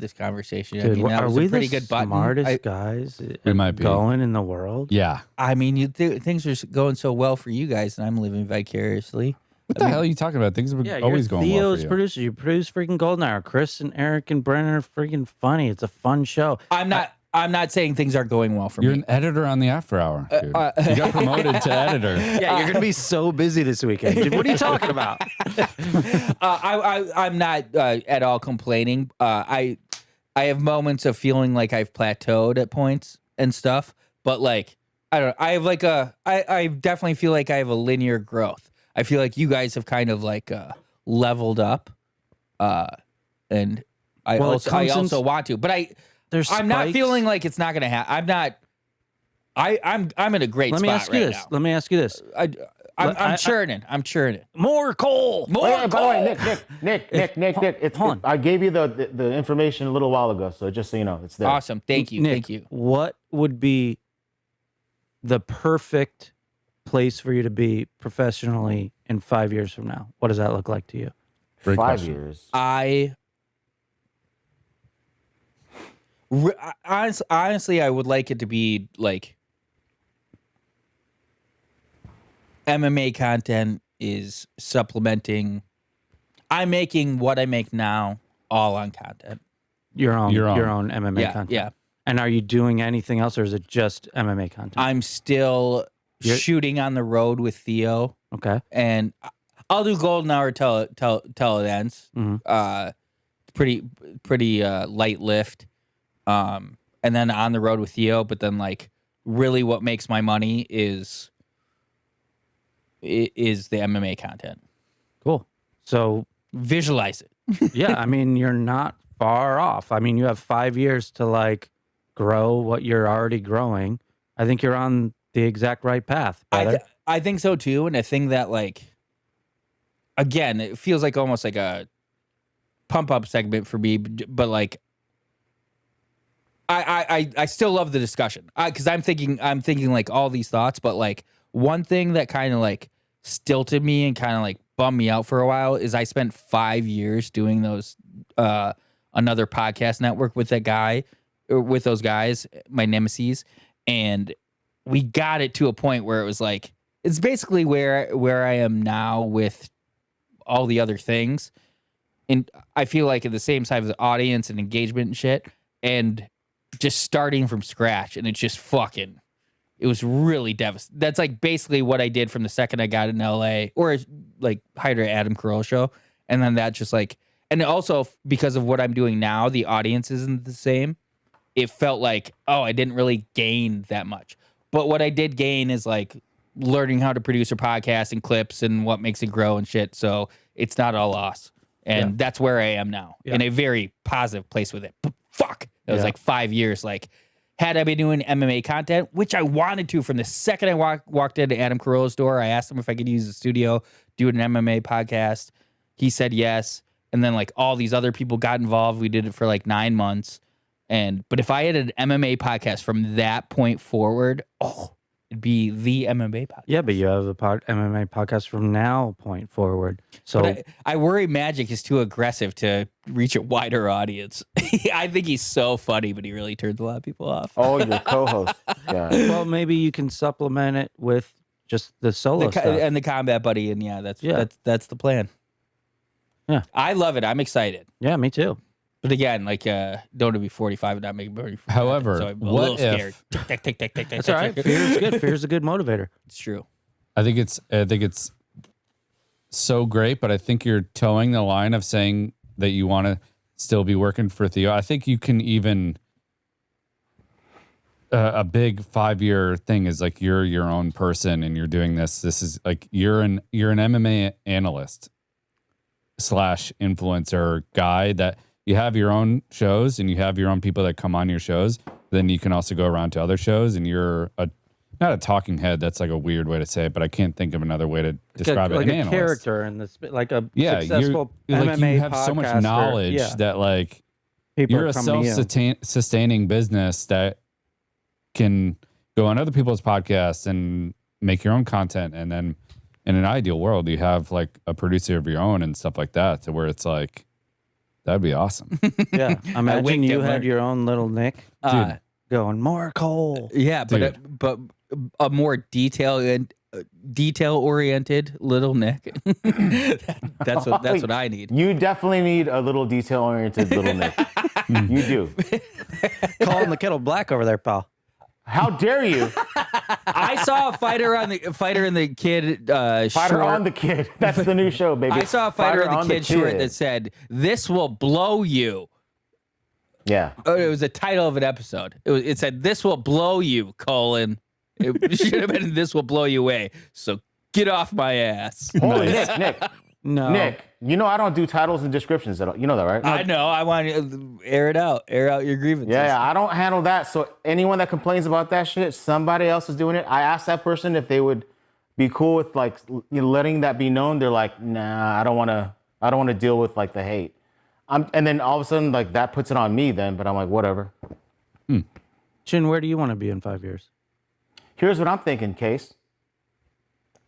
this conversation. Dude, I mean, that are was we a pretty the good button. smartest guys We might be. going in the world? Yeah. I mean, things are going so well for you guys, and I'm living vicariously. What the hell are you talking about? Things are always going well Theo's for you. producer. You produce freaking Golden Hour. Chris and Eric and Brennan are freaking funny. It's a fun show. I'm not saying things aren't going well for You're me. an editor on the After Hour, dude. You got promoted to editor. Yeah, you're gonna be so busy this weekend. Dude, what are you talking about? I'm not at all complaining. I have moments of feeling like I've plateaued at points and stuff, but like I don't know. I have like I definitely feel like I have a linear growth. I feel like you guys have kind of like leveled up, and I also want to, but I'm not feeling like it's not gonna happen. I'm not. I'm in a great spot right now. Let me ask you this. I'm churning. I'm churning. More coal. By the way, Nick, it's hold on. I gave you the information a little while ago, so just so you know, it's there. Awesome. Thank you. Nick, Thank you. What would be the perfect place for you to be professionally in 5 years from now? What does that look like to you? Great 5 question. years. Honestly, I would like it to be like MMA content is supplementing. I'm making what I make now all on content. Your own MMA content. Yeah. And are you doing anything else, or is it just MMA content? I'm still shooting on the road with Theo. Okay. And I'll do Golden Hour till it ends. Mm-hmm. Pretty light lift. And then on the road with Theo, but then like really what makes my money is the MMA content. Cool. So Visualize it. yeah, I mean, you're not far off. I mean, you have 5 years to like grow what you're already growing. I think you're on the exact right path. I think so too. And I think that like, again, it feels like almost like a pump up segment for me, but like, I still love the discussion because I'm thinking like all these thoughts, but like one thing that kind of like stilted me and kind of like bummed me out for a while is I spent 5 years doing those another podcast network with that guy or with those guys, my nemesis, and we got it to a point where it was like it's basically where I am now with all the other things, and I feel like at the same side of the audience and engagement and shit, and just starting from scratch, and it's just fucking. It was really devastating. That's like basically what I did from the second I got in LA, or like hired an Adam Carolla show, and then that just like, and also because of what I'm doing now, the audience isn't the same. It felt like, oh, I didn't really gain that much, but what I did gain is like learning how to produce a podcast and clips and what makes it grow and shit. So it's not all loss, and that's where I am now in a very positive place with it. But fuck, it was like 5 years. Like, had I been doing MMA content, which I wanted to from the second I walked into Adam Carolla's door, I asked him if I could use the studio, do an MMA podcast. He said yes. And then like all these other people got involved. We did it for like 9 months. But if I had an MMA podcast from that point forward, it'd be the MMA podcast. Yeah, but you have a MMA podcast from now point forward. So but I worry Magic is too aggressive to reach a wider audience. I think he's so funny, but he really turns a lot of people off. Oh, your co-host. Yeah. well, maybe you can supplement it with just the solo stuff and the combat buddy, and that's the plan. Yeah, I love it. I'm excited. Yeah, me too. But again, like, don't want to be 45 and not make money. However, so I'm a what little scared. That's all right. Fear's good. Fear's a good motivator. It's true. I think it's so great, but I think you're towing the line of saying that you want to still be working for Theo. I think you can even a big 5-year thing is like you're your own person and you're doing this. This is like you're an MMA analyst / influencer guy that you have your own shows and you have your own people that come on your shows. Then you can also go around to other shows and you're not a talking head. That's like a weird way to say it, but I can't think of another way to describe it. Like an a analyst. Character in this, like a successful you're MMA like you have so much podcaster. knowledge that like People you're a self-sustaining business that can go on other people's podcasts and make your own content. And then in an ideal world, you have like a producer of your own and stuff like that, to where it's like That'd be awesome. Yeah. Imagine winked you at had Mark. your own little Nick going, more coal. Yeah, Dude. but a more detail oriented little Nick. That's what I need. You definitely need a little detail-oriented little Nick. You do. Calling the kettle black over there, pal. How dare you? I saw a fighter and the kid Fighter short. on the kid. That's the new show, baby. I saw a fighter on the kid short that said, "This will blow you." Yeah. Oh, it was the title of an episode. It said, "This will blow you, colon." It should have been, "This will blow you away." So get off my ass. Holy Nice. Nick. No. Nick, you know I don't do titles and descriptions at all. You know that, right? I know. I want to air it out. Air out your grievances. Yeah, I don't handle that. So anyone that complains about that shit, somebody else is doing it. I asked that person if they would be cool with like letting that be known. They're like, nah, I don't want to deal with like the hate. And then all of a sudden, like that puts it on me. Then, but I'm like, whatever. Chin, where do you want to be in 5 years? Here's what I'm thinking, Case.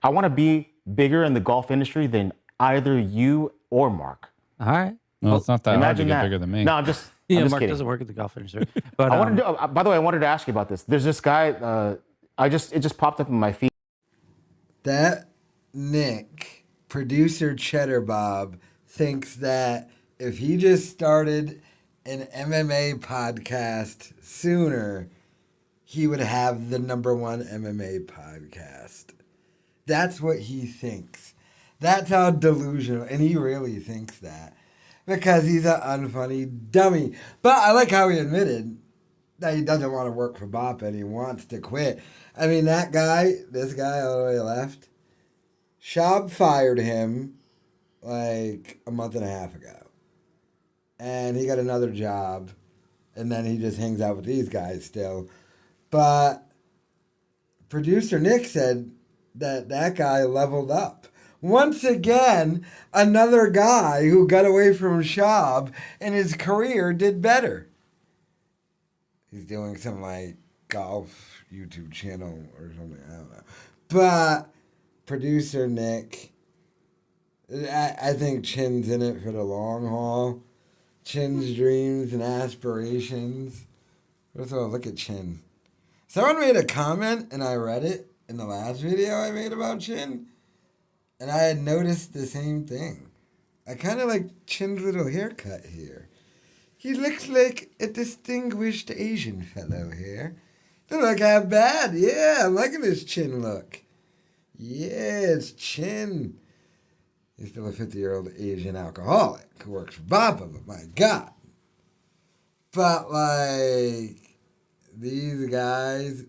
I want to be bigger in the golf industry than either you or Mark. All right. Well, it's not that hard to Imagine get that. bigger than me. No, I'm just Mark kidding. doesn't work at the golf industry. But I wanted to, by the way, I wanted to ask you about this. There's this guy. It just popped up in my feed. That Nick, producer Cheddar Bob, thinks that if he just started an MMA podcast sooner, he would have the #1 MMA podcast. That's what he thinks. That's how delusional, and he really thinks that. Because he's an unfunny dummy. But I like how he admitted that he doesn't want to work for Bop and he wants to quit. I mean, this guy all the way left, Schaub fired him like a month and a half ago. And he got another job. And then he just hangs out with these guys still. But producer Nick said that guy leveled up. Once again, another guy who got away from Schaub and his career did better. He's doing some like golf YouTube channel or something. I don't know. But producer Nick, I think Chin's in it for the long haul. Chin's dreams and aspirations. First of all, look at Chin. Someone made a comment and I read it in the last video I made about Chin. And I had noticed the same thing. I kind of like Chin's little haircut here. He looks like a distinguished Asian fellow here. Doesn't look that bad. Yeah, I'm liking his chin look. Yeah, it's Chin. He's still a 50-year-old Asian alcoholic who works for Bapa, but my God. But, like, these guys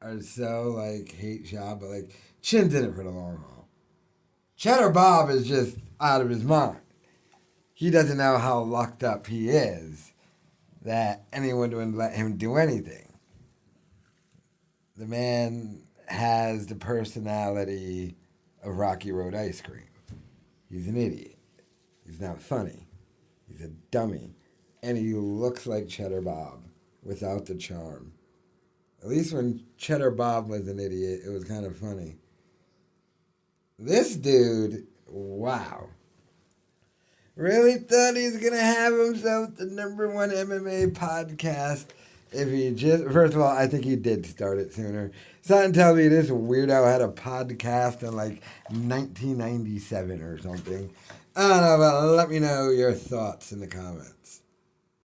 are so, like, hate Schaub, but, like, Chin's in it for the long haul. Cheddar Bob is just out of his mind. He doesn't know how locked up he is that anyone wouldn't let him do anything. The man has the personality of Rocky Road ice cream. He's an idiot. He's not funny. He's a dummy. And he looks like Cheddar Bob without the charm. At least when Cheddar Bob was an idiot, it was kind of funny. This dude, wow. Really thought he's going to have himself the #1 MMA podcast if he just... First of all, I think he did start it sooner. Something tells me this weirdo had a podcast in like 1997 or something. I don't know, but let me know your thoughts in the comments.